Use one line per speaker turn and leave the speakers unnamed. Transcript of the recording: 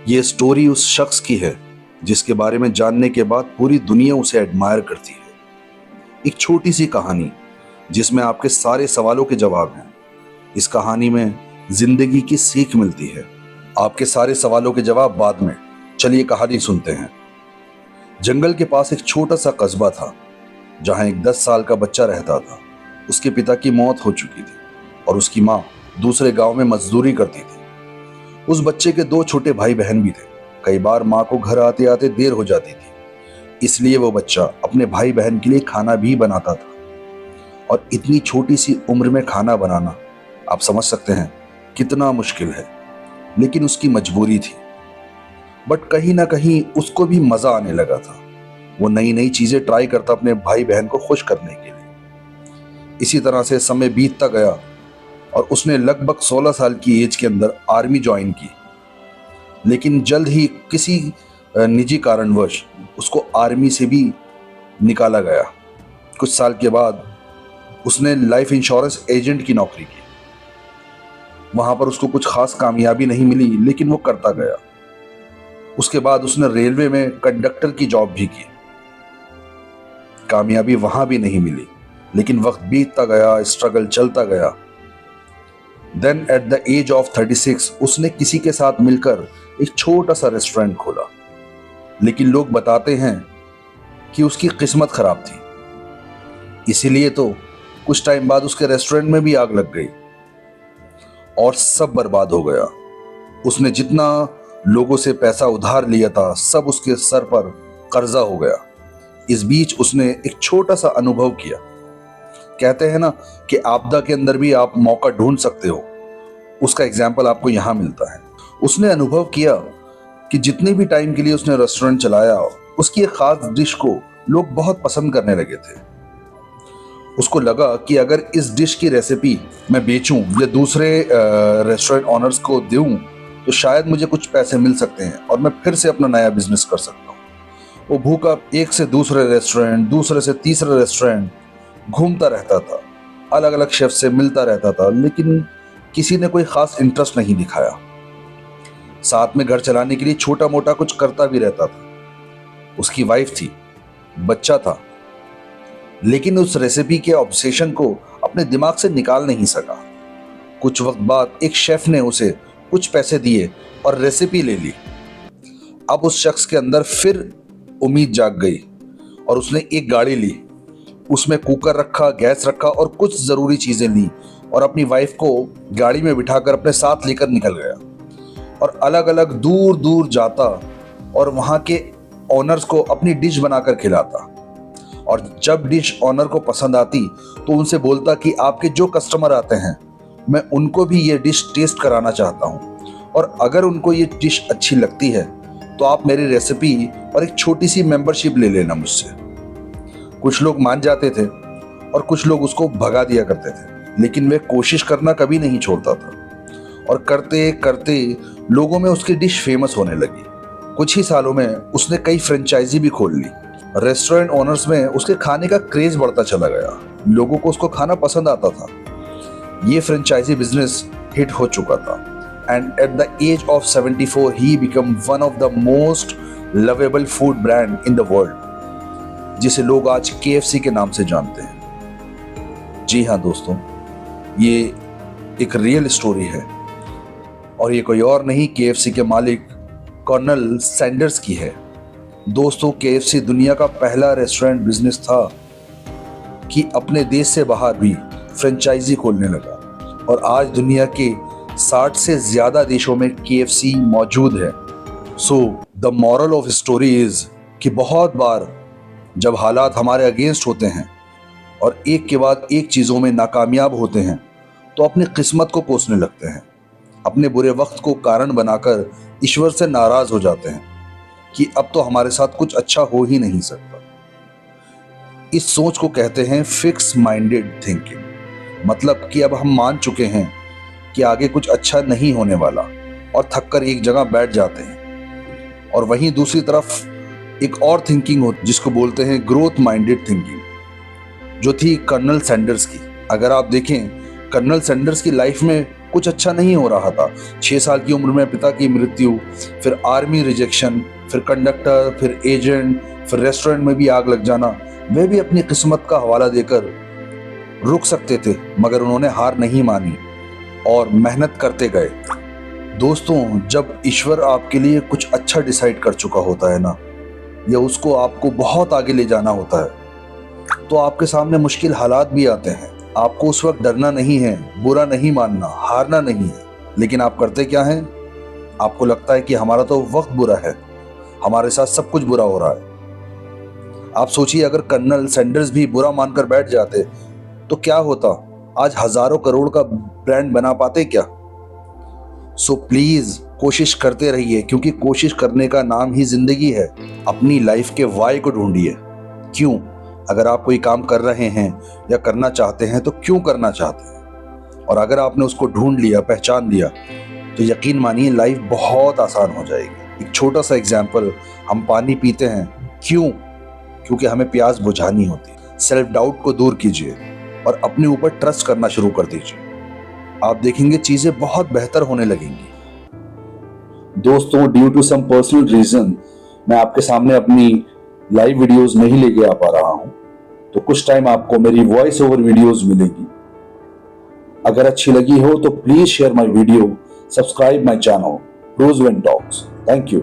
ये स्टोरी उस शख्स की है जिसके बारे में जानने के बाद पूरी दुनिया उसे एडमायर करती है। एक छोटी सी कहानी जिसमें आपके सारे सवालों के जवाब हैं। इस कहानी में जिंदगी की सीख मिलती है। आपके सारे सवालों के जवाब बाद में। चलिए कहानी सुनते हैं। जंगल के पास एक छोटा सा कस्बा था जहां एक 10 साल का बच्चा रहता था। उसके पिता की मौत हो चुकी थी और उसकी माँ दूसरे गांव में मजदूरी करती थी। उस बच्चे के 2 छोटे भाई बहन भी थे। कई बार माँ को घर आते आते देर हो जाती थी, इसलिए वो बच्चा अपने भाई बहन के लिए खाना भी बनाता था। और इतनी छोटी सी उम्र में खाना बनाना, आप समझ सकते हैं कितना मुश्किल है, लेकिन उसकी मजबूरी थी। बट कहीं ना कहीं उसको भी मजा आने लगा था। वो नई नई चीजें ट्राई करता अपने भाई बहन को खुश करने के लिए। इसी तरह से समय बीतता गया और उसने लगभग 16 साल की एज के अंदर आर्मी ज्वाइन की। लेकिन जल्द ही किसी निजी कारणवश उसको आर्मी से भी निकाला गया। कुछ साल के बाद उसने लाइफ इंश्योरेंस एजेंट की नौकरी की। वहां पर उसको कुछ खास कामयाबी नहीं मिली, लेकिन वो करता गया। उसके बाद उसने रेलवे में कंडक्टर की जॉब भी की। कामयाबी वहां भी नहीं मिली, लेकिन वक्त बीतता गया, स्ट्रगल चलता गया। Then at the age of 36 उसने किसी के साथ मिलकर एक छोटा सा रेस्टोरेंट खोला। लेकिन लोग बताते हैं कि उसकी किस्मत खराब थी, इसीलिए तो कुछ टाइम बाद उसके रेस्टोरेंट में भी आग लग गई और सब बर्बाद हो गया। उसने जितना लोगों से पैसा उधार लिया था, सब उसके सर पर कर्जा हो गया। इस बीच उसने एक छोटा सा अनुभव किया। कहते हैं ना कि आपदा के अंदर भी आप मौका ढूंढ सकते हो। उसका एग्जाम्पल आपको यहां मिलता है। उसने अनुभव किया कि जितने भी टाइम के लिए उसने रेस्टोरेंट चलाया, उसकी एक खास डिश को लोग बहुत पसंद करने लगे थे। उसको लगा कि अगर इस डिश की रेसिपी मैं बेचूं या दूसरे रेस्टोरेंट ऑनर्स को दूं तो शायद मुझे कुछ पैसे मिल सकते हैं और मैं फिर से अपना नया बिजनेस कर सकता हूं। वो भूखा एक से दूसरे रेस्टोरेंट, दूसरे से तीसरे रेस्टोरेंट घूमता रहता था, अलग अलग शेफ से मिलता रहता था, लेकिन किसी ने कोई खास इंटरेस्ट नहीं दिखाया। साथ में घर चलाने के लिए छोटा मोटा कुछ करता भी रहता था। उसकी वाइफ थी, बच्चा था, लेकिन उस रेसिपी के ऑब्सेशन को अपने दिमाग से निकाल नहीं सका। कुछ वक्त बाद एक शेफ ने उसे कुछ पैसे दिए और रेसिपी ले ली। अब उस शख्स के अंदर फिर उम्मीद जाग गई और उसने एक गाड़ी ली। उसमें कुकर रखा, गैस रखा और कुछ जरूरी चीजें ली और अपनी वाइफ को गाड़ी में बिठाकर अपने साथ लेकर निकल गया और अलग अलग दूर दूर जाता और वहां के ओनर्स को अपनी डिश बनाकर खिलाता। और जब डिश ओनर को पसंद आती तो उनसे बोलता कि आपके जो कस्टमर आते हैं मैं उनको भी ये डिश टेस्ट कराना चाहता हूँ, और अगर उनको ये डिश अच्छी लगती है तो आप मेरी रेसिपी और एक छोटी सी मेंबरशिप ले लेना मुझसे। कुछ लोग मान जाते थे और कुछ लोग उसको भगा दिया करते थे, लेकिन वह कोशिश करना कभी नहीं छोड़ता था। और करते करते लोगों में उसकी डिश फेमस होने लगी। कुछ ही सालों में उसने कई फ्रेंचाइजी भी खोल ली। रेस्टोरेंट ओनर्स में उसके खाने का क्रेज बढ़ता चला गया। लोगों को उसको खाना पसंद आता था। ये फ्रेंचाइजी बिजनेस हिट हो चुका था and at the age of 74 he become one of the most lovable food brand in the world, जिसे लोग आज KFC के नाम से जानते हैं। जी हाँ दोस्तों, ये एक रियल स्टोरी है और ये कोई और नहीं, KFC के मालिक कर्नल सैंडर्स की है। दोस्तों, KFC दुनिया का पहला रेस्टोरेंट बिजनेस था कि अपने देश से बाहर भी फ्रेंचाइजी खोलने लगा और आज दुनिया के 60 से ज्यादा देशों में KFC मौजूद है। So the moral of story is कि बहुत बार जब हालात हमारे अगेंस्ट होते हैं और एक के बाद एक चीजों में नाकामयाब होते हैं तो अपनी किस्मत को कोसने लगते हैं। अपने बुरे वक्त को कारण बनाकर ईश्वर से नाराज हो जाते हैं कि अब तो हमारे साथ कुछ अच्छा हो ही नहीं सकता। इस सोच को कहते हैं फिक्स माइंडेड थिंकिंग। मतलब कि अब हम मान चुके हैं कि आगे कुछ अच्छा नहीं होने वाला और थककर एक जगह बैठ जाते हैं। और वहीं दूसरी तरफ एक और थिंकिंग हो जिसको बोलते हैं ग्रोथ माइंडेड थिंकिंग, जो थी कर्नल सैंडर्स की। अगर आप देखें, कर्नल सैंडर्स की लाइफ में कुछ अच्छा नहीं हो रहा था। 6 साल की उम्र में पिता की मृत्यु, फिर आर्मी रिजेक्शन, फिर कंडक्टर, फिर एजेंट, फिर रेस्टोरेंट में भी आग लग जाना। वे भी अपनी किस्मत का हवाला देकर रुक सकते थे, मगर उन्होंने हार नहीं मानी और मेहनत करते गए। दोस्तों, जब ईश्वर आपके लिए कुछ अच्छा डिसाइड कर चुका होता है ना, या उसको आपको बहुत आगे ले जाना होता है, तो आपके सामने मुश्किल हालात भी आते हैं। आपको उस वक्त डरना नहीं है, बुरा नहीं मानना, हारना नहीं है। लेकिन आप करते क्या हैं? आपको लगता है कि हमारा तो वक्त बुरा है, हमारे साथ सब कुछ बुरा हो रहा है। आप सोचिए, अगर कर्नल सैंडर्स भी बुरा मानकर बैठ जाते तो क्या होता? आज हजारों करोड़ का ब्रांड बना पाते क्या? सो प्लीज कोशिश करते रहिए, क्योंकि कोशिश करने का नाम ही जिंदगी है। अपनी लाइफ के वाई को ढूंढिए। क्यों? अगर आप कोई काम कर रहे हैं या करना चाहते हैं तो क्यों करना चाहते हैं? और अगर आपने उसको ढूंढ लिया, पहचान लिया, तो यकीन मानिए लाइफ बहुत आसान हो जाएगी। एक छोटा सा एग्जाम्पल, हम पानी पीते हैं क्यों? क्योंकि हमें प्यास बुझानी होती है। सेल्फ डाउट को दूर कीजिए और अपने ऊपर ट्रस्ट करना शुरू कर दीजिए। आप देखेंगे चीजें बहुत बेहतर होने लगेंगी। दोस्तों, due to some personal reason मैं आपके सामने अपनी लाइव वीडियोस नहीं लेके आ पा रहा हूं, तो कुछ टाइम आपको मेरी वॉइस ओवर वीडियोस मिलेगी। अगर अच्छी लगी हो तो please share my video, subscribe my channel रोजवेन टॉक्स। Thank you.